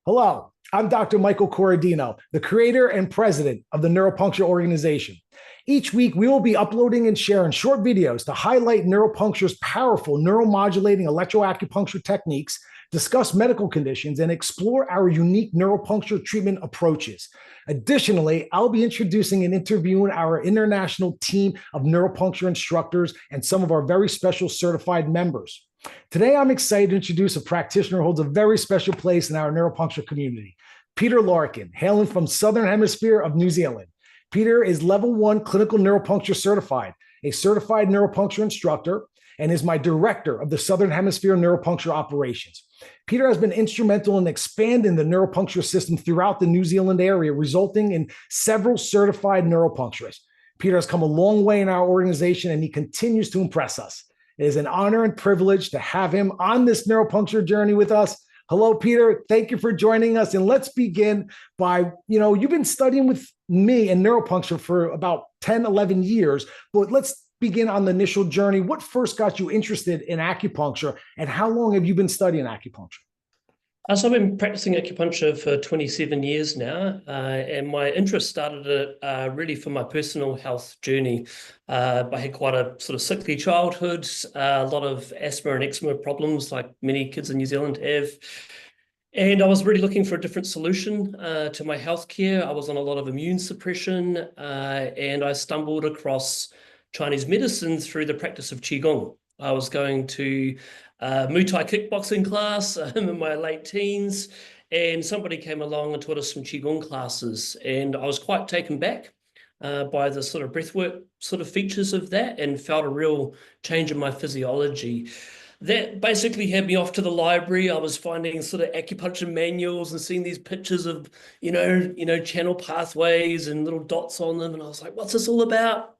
Hello, I'm Dr. Michael Corradino, the creator and president of the Neuropuncture organization. Each week, we will be uploading and sharing short videos to highlight Neuropuncture's powerful neuromodulating electroacupuncture techniques, discuss medical conditions, and explore our unique neuropuncture treatment approaches. Additionally, I'll be introducing and interviewing our international team of neuropuncture instructors and some of our very special certified members. Today, I'm excited to introduce a practitioner who holds a very special place in our neuropuncture community, Peter Larking, hailing from Southern Hemisphere of New Zealand. Peter is level 1 clinical neuropuncture certified, a certified neuropuncture instructor, and is my director of the Southern Hemisphere neuropuncture operations. Peter has been instrumental in expanding the neuropuncture system throughout the New Zealand area, resulting in several certified neuropuncturists. Peter has come a long way in our organization, and he continues to impress us. It is an honor and privilege to have him on this neuropuncture journey with us. Hello, Peter. Thank you for joining us. And let's begin by, you've been studying with me in neuropuncture for about 10, 11 years, but let's begin on the initial journey. What first got you interested in acupuncture, and how long have you been studying acupuncture? So I've been practicing acupuncture for 27 years now, and my interest started really from my personal health journey. I had quite a sort of sickly childhood, a lot of asthma and eczema problems like many kids in New Zealand have. And I was really looking for a different solution to my healthcare. I was on a lot of immune suppression, and I stumbled across Chinese medicine through the practice of Qigong. I was going to Muay Thai kickboxing class in my late teens, and somebody came along and taught us some Qigong classes, and I was quite taken back by the sort of breathwork sort of features of that, and felt a real change in my physiology. That basically had me off to the library. I was finding sort of acupuncture manuals and seeing these pictures of, channel pathways and little dots on them, and I was like, what's this all about?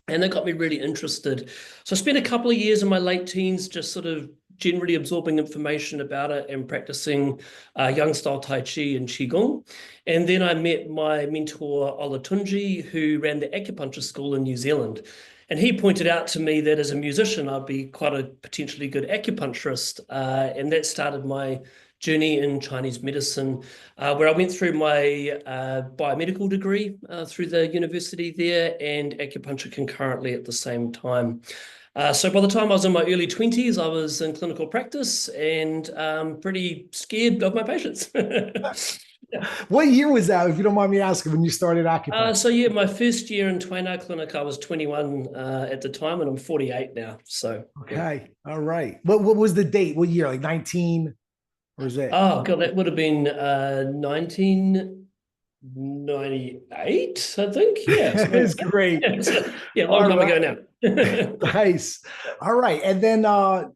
And that got me really interested. So I spent a couple of years in my late teens just sort of generally absorbing information about it and practicing young style Tai Chi and Qigong. And then I met my mentor, Olatunji, who ran the acupuncture school in New Zealand. And he pointed out to me that as a musician, I'd be quite a potentially good acupuncturist. And that started my journey in Chinese medicine, where I went through my biomedical degree through the university there, and acupuncture concurrently at the same time. So by the time I was in my early 20s, I was in clinical practice and pretty scared of my patients. What year was that, if you don't mind me asking, when you started acupuncture? My first year in Twaina Clinic, I was 21 at the time, and I'm 48 now. So okay, all right. What was the date? What year? Like 19? Or is it? Oh God, that would have been 1998, I think. Yeah, it's great. Yeah, a long time ago now. Nice. All right. And then I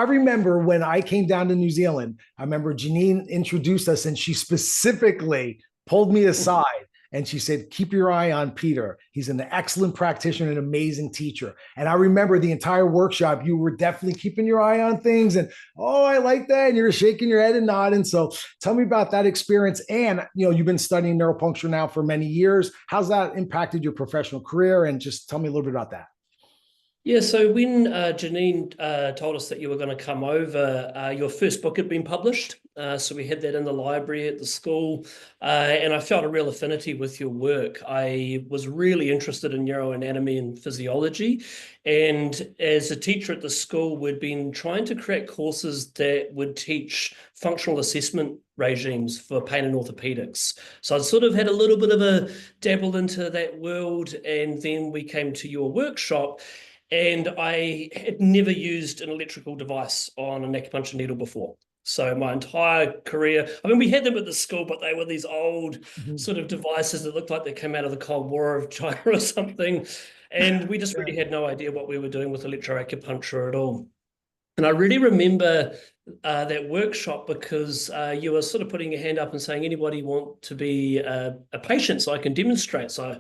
remember when I came down to New Zealand, I remember Janine introduced us, and she specifically pulled me aside and she said, keep your eye on Peter. He's an excellent practitioner and an amazing teacher. And I remember the entire workshop, you were definitely keeping your eye on things. And, oh, I like that. And you were shaking your head and nodding. So tell me about that experience. And, you've been studying neuropuncture now for many years. How's that impacted your professional career? And just tell me a little bit about that. Yeah, so when Janine told us that you were going to come over, your first book had been published. So we had that in the library at the school, and I felt a real affinity with your work. I was really interested in neuroanatomy and physiology, and as a teacher at the school, we'd been trying to create courses that would teach functional assessment regimes for pain and orthopedics. So I sort of had a little bit of a dabble into that world, and then we came to your workshop. And I had never used an electrical device on an acupuncture needle before. So my entire career, we had them at the school, but they were these old sort of devices that looked like they came out of the Cold War of China or something. And we just really had no idea what we were doing with electroacupuncture at all. And I really remember that workshop because you were sort of putting your hand up and saying, anybody want to be a patient so I can demonstrate? So I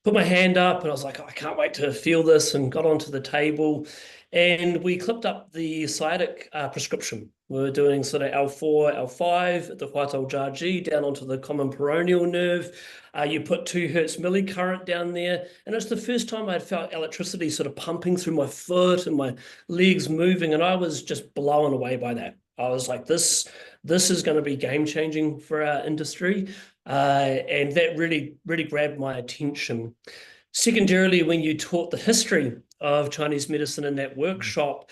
put my hand up and I was like, oh, I can't wait to feel this, and got onto the table. And we clipped up the sciatic prescription. We were doing sort of L4, L5 at the Huatao Jiaji down onto the common peroneal nerve. You put 2 hertz millicurrent down there. And it's the first time I'd felt electricity sort of pumping through my foot and my legs moving. And I was just blown away by that. I was like, this is going to be game changing for our industry. And that really, really grabbed my attention. Secondarily, when you taught the history of Chinese medicine in that workshop,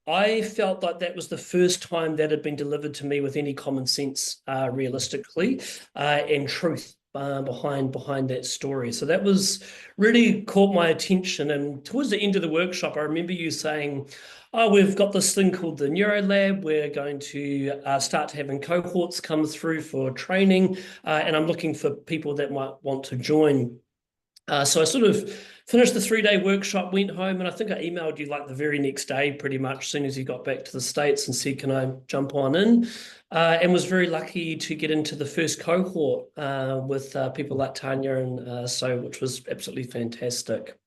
I felt like that was the first time that had been delivered to me with any common sense, realistically, and truth behind that story. So that was really caught my attention. And towards the end of the workshop, I remember you saying, "Oh, we've got this thing called the Neuro Lab. We're going to start having cohorts come through for training, and I'm looking for people that might want to join." So I sort of finished the 3-day workshop, went home, and I think I emailed you like the very next day, pretty much, as soon as you got back to the States, and said, "Can I jump on in?" And was very lucky to get into the first cohort with people like Tanya and which was absolutely fantastic.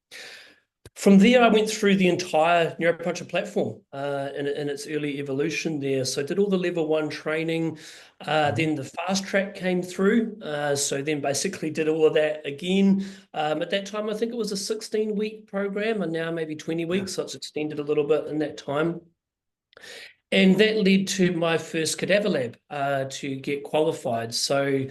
From there, I went through the entire Neuropuncture platform in its early evolution there. So I did all the level 1 training. Then the fast track came through. So then basically did all of that again. At that time, I think it was a 16-week program, and now maybe 20 weeks. So it's extended a little bit in that time. And that led to my first cadaver lab to get qualified. So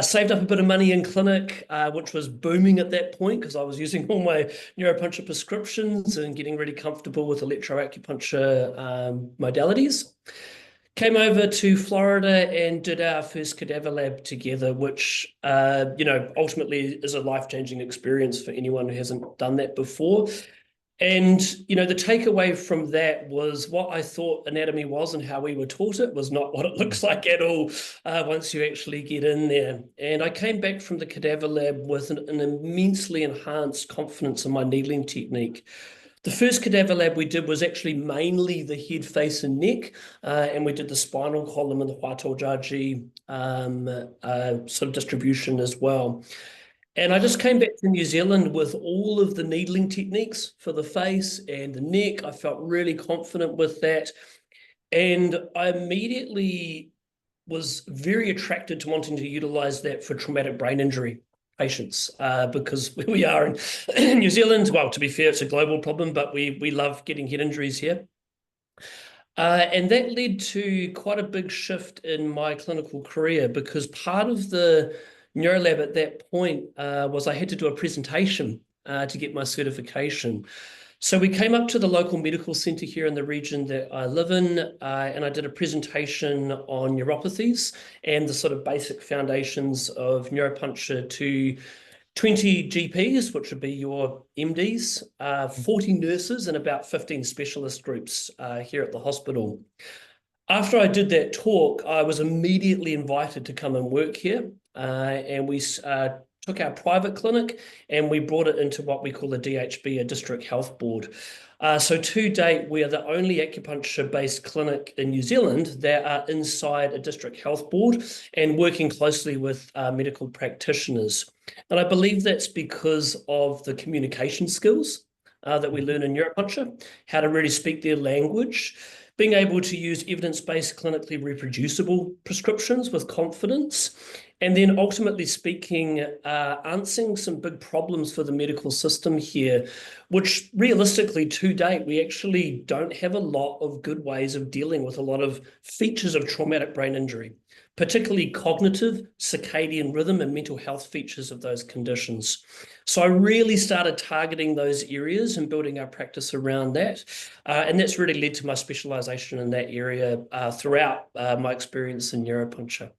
saved up a bit of money in clinic, which was booming at that point because I was using all my Neuropuncture prescriptions and getting really comfortable with electroacupuncture modalities. Came over to Florida and did our first cadaver lab together, which ultimately is a life-changing experience for anyone who hasn't done that before. And, the takeaway from that was what I thought anatomy was and how we were taught it was not what it looks like at all once you actually get in there. And I came back from the cadaver lab with an immensely enhanced confidence in my needling technique. The first cadaver lab we did was actually mainly the head, face, and neck, and we did the spinal column and the Huatao Jiaji sort of distribution as well. And I just came back to New Zealand with all of the needling techniques for the face and the neck. I felt really confident with that. And I immediately was very attracted to wanting to utilize that for traumatic brain injury patients because where we are in New Zealand, well, to be fair, it's a global problem, but we love getting head injuries here. And that led to quite a big shift in my clinical career because part of the Neurolab at that point was I had to do a presentation to get my certification. So we came up to the local medical centre here in the region that I live in, and I did a presentation on neuropathies and the sort of basic foundations of neuropuncture to 20 GPs, which would be your MDs, 40 nurses, and about 15 specialist groups here at the hospital. After I did that talk, I was immediately invited to come and work here, and we took our private clinic and we brought it into what we call a DHB, a district health board. So to date, we are the only acupuncture-based clinic in New Zealand that are inside a district health board and working closely with medical practitioners. And I believe that's because of the communication skills that we learn in neuropuncture, how to really speak their language, being able to use evidence-based, clinically reproducible prescriptions with confidence, and then ultimately speaking, answering some big problems for the medical system here, which realistically to date, we actually don't have a lot of good ways of dealing with a lot of features of traumatic brain injury, particularly cognitive, circadian rhythm, and mental health features of those conditions. So I really started targeting those areas and building our practice around that. And that's really led to my specialization in that area throughout my experience in neuropuncture.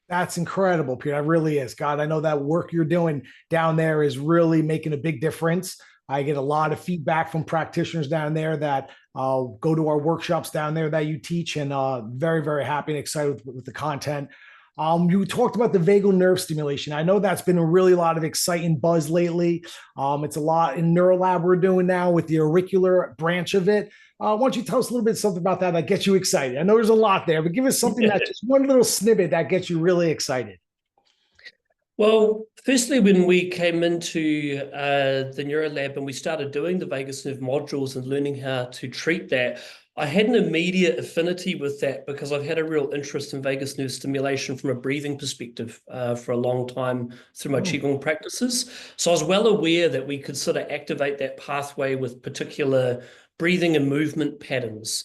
That's incredible, Peter. That really is. God, I know that work you're doing down there is really making a big difference. I get a lot of feedback from practitioners down there that go to our workshops down there that you teach, and very, very happy and excited with the content. You talked about the vagal nerve stimulation. I know that's been a really lot of exciting buzz lately. It's a lot in Neurolab we're doing now with the auricular branch of it. Why don't you tell us a little bit something about that gets you excited? I know there's a lot there, but give us something that just one little snippet that gets you really excited. Well, firstly, when we came into the Neurolab and we started doing the vagus nerve modules and learning how to treat that, I had an immediate affinity with that because I've had a real interest in vagus nerve stimulation from a breathing perspective for a long time through my Qigong practices. So I was well aware that we could sort of activate that pathway with particular breathing and movement patterns.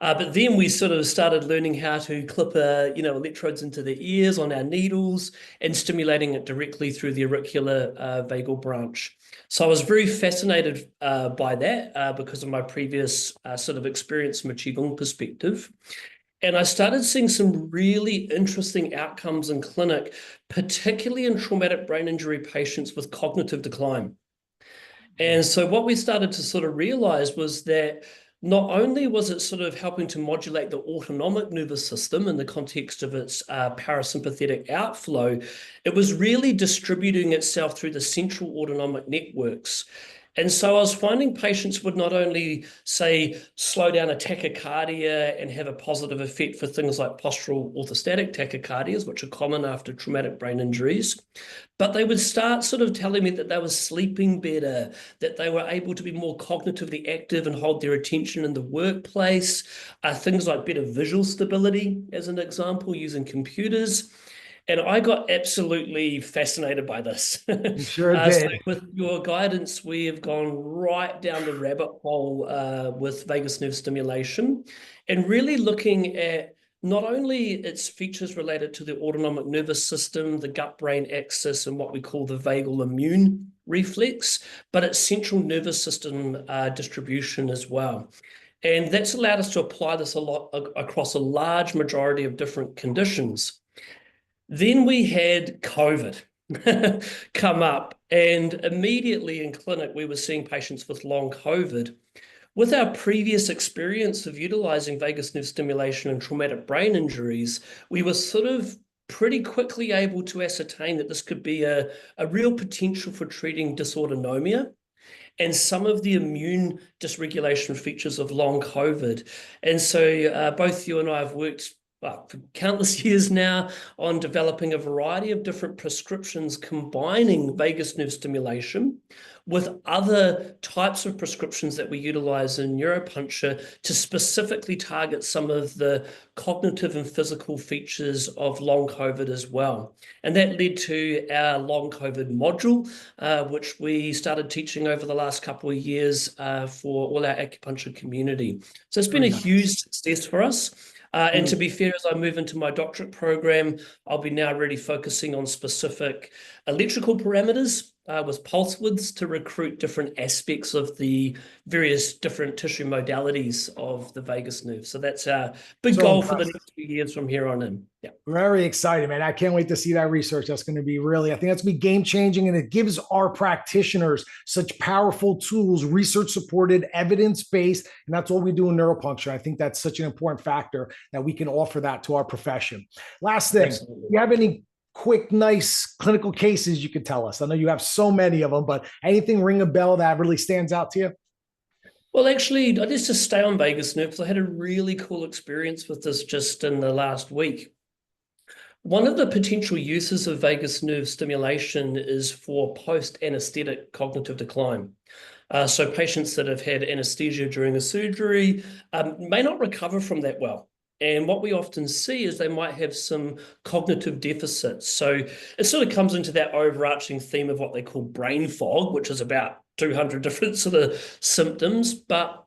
But then we sort of started learning how to clip, electrodes into the ears on our needles and stimulating it directly through the auricular vagal branch. So I was very fascinated by that because of my previous sort of experience from a Qigong perspective. And I started seeing some really interesting outcomes in clinic, particularly in traumatic brain injury patients with cognitive decline. And so what we started to sort of realize was that not only was it sort of helping to modulate the autonomic nervous system in the context of its parasympathetic outflow, it was really distributing itself through the central autonomic networks. And so I was finding patients would not only, say, slow down a tachycardia and have a positive effect for things like postural orthostatic tachycardias, which are common after traumatic brain injuries, but they would start sort of telling me that they were sleeping better, that they were able to be more cognitively active and hold their attention in the workplace, things like better visual stability, as an example, using computers. And I got absolutely fascinated by this. You sure So did. with your guidance, we have gone right down the rabbit hole with vagus nerve stimulation and really looking at not only its features related to the autonomic nervous system, the gut-brain axis, and what we call the vagal immune reflex, but its central nervous system distribution as well. And that's allowed us to apply this a lot across a large majority of different conditions. Then we had COVID come up, and immediately in clinic, we were seeing patients with long COVID. With our previous experience of utilizing vagus nerve stimulation in traumatic brain injuries, we were sort of pretty quickly able to ascertain that this could be a real potential for treating dysautonomia and some of the immune dysregulation features of long COVID. And so both you and I have worked for countless years now on developing a variety of different prescriptions combining vagus nerve stimulation with other types of prescriptions that we utilize in neuropuncture to specifically target some of the cognitive and physical features of long COVID as well. And that led to our long COVID module, which we started teaching over the last couple of years for all our acupuncture community. So it's been a huge success for us. And to be fair, as I move into my doctorate program, I'll be now really focusing on specific electrical parameters with pulse widths to recruit different aspects of the various different tissue modalities of the vagus nerve. So that's our big goal for the next few years from here on in. Yeah. Very excited, man. I can't wait to see that research. That's going to be really, I think that's going to be game changing. And it gives our practitioners such powerful tools, research supported, evidence based. And that's what we do in neuropuncture. I think that's such an important factor that we can offer that to our profession. Last thing, do you have any quick, nice clinical cases you could tell us? I know you have so many of them, but anything ring a bell that really stands out to you? Well, actually, I just to stay on vagus nerve because I had a really cool experience with this just in the last week. One of the potential uses of vagus nerve stimulation is for post-anesthetic cognitive decline. So patients that have had anesthesia during a surgery may not recover from that well. And what we often see is they might have some cognitive deficits. So it sort of comes into that overarching theme of what they call brain fog, which is about 200 different sort of symptoms. But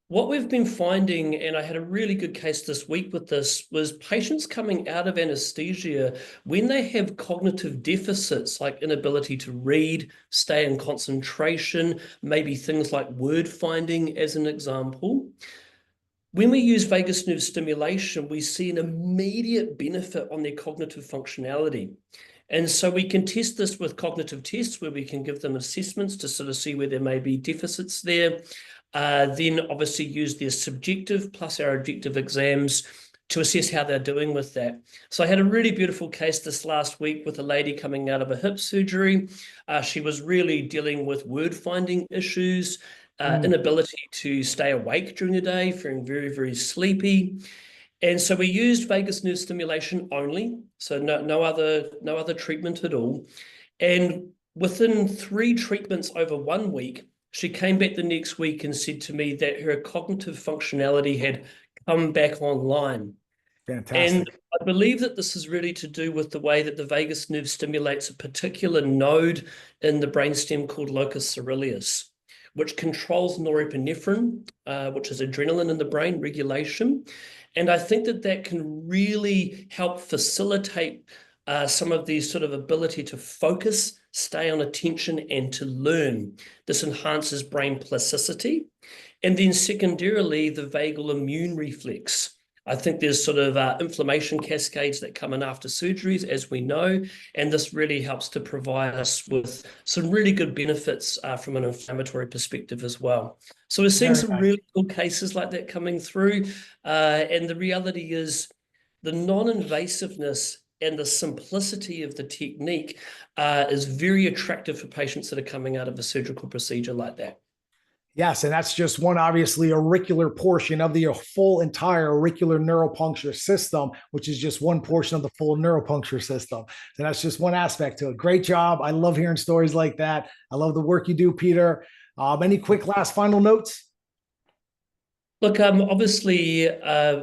what we've been finding, and I had a really good case this week with this, was patients coming out of anesthesia, when they have cognitive deficits like inability to read, stay in concentration, maybe things like word finding as an example. When we use vagus nerve stimulation, we see an immediate benefit on their cognitive functionality. And so we can test this with cognitive tests where we can give them assessments to sort of see where there may be deficits there. Then obviously use their subjective plus our objective exams to assess how they're doing with that. So I had a really beautiful case this last week with a lady coming out of a hip surgery. She was really dealing with word finding issues, inability to stay awake during the day, feeling very, very sleepy. And so we used vagus nerve stimulation only, so no other treatment at all. And within 3 treatments over 1 week, she came back the next week and said to me that her cognitive functionality had come back online. Fantastic. And I believe that this is really to do with the way that the vagus nerve stimulates a particular node in the brainstem called locus coeruleus, which controls norepinephrine, which is adrenaline in the brain regulation. And I think that that can really help facilitate some of these sort of ability to focus, stay on attention, and to learn. This enhances brain plasticity. And then secondarily, the vagal immune reflex. I think there's sort of inflammation cascades that come in after surgeries, as we know, and this really helps to provide us with some really good benefits from an inflammatory perspective as well. So we're seeing some really cool cases like that coming through, and the reality is the non-invasiveness and the simplicity of the technique is very attractive for patients that are coming out of a surgical procedure like that. Yes, and that's just one, obviously, auricular portion of the full entire auricular neuropuncture system, which is just one portion of the full neuropuncture system. So that's just one aspect to it. Great job. I love hearing stories like that. I love the work you do, Peter. Any quick last final notes? Look, obviously,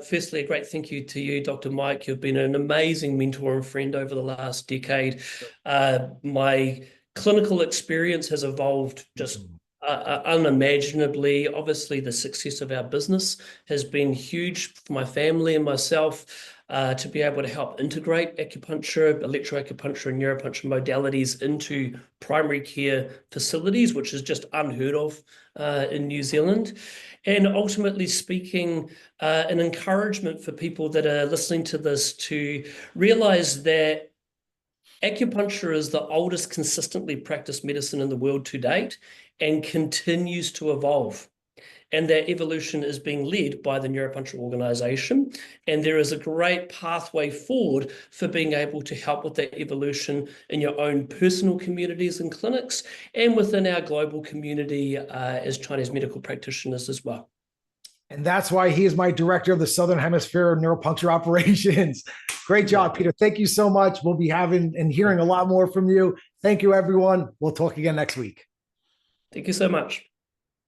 firstly, a great thank you to you, Dr. Mike. You've been an amazing mentor and friend over the last decade. My clinical experience has evolved just unimaginably. Obviously, the success of our business has been huge for my family and myself to be able to help integrate acupuncture, electroacupuncture, and neuropuncture modalities into primary care facilities, which is just unheard of in New Zealand. And ultimately speaking, an encouragement for people that are listening to this to realize that acupuncture is the oldest consistently practiced medicine in the world to date and continues to evolve. And that evolution is being led by the Neuropuncture organization. And there is a great pathway forward for being able to help with that evolution in your own personal communities and clinics and within our global community as Chinese medical practitioners as well. And that's why he is my director of the Southern Hemisphere Neuropuncture operations. Great job, Peter. Thank you so much. We'll be having and hearing a lot more from you. Thank you, everyone. We'll talk again next week. Thank you so much.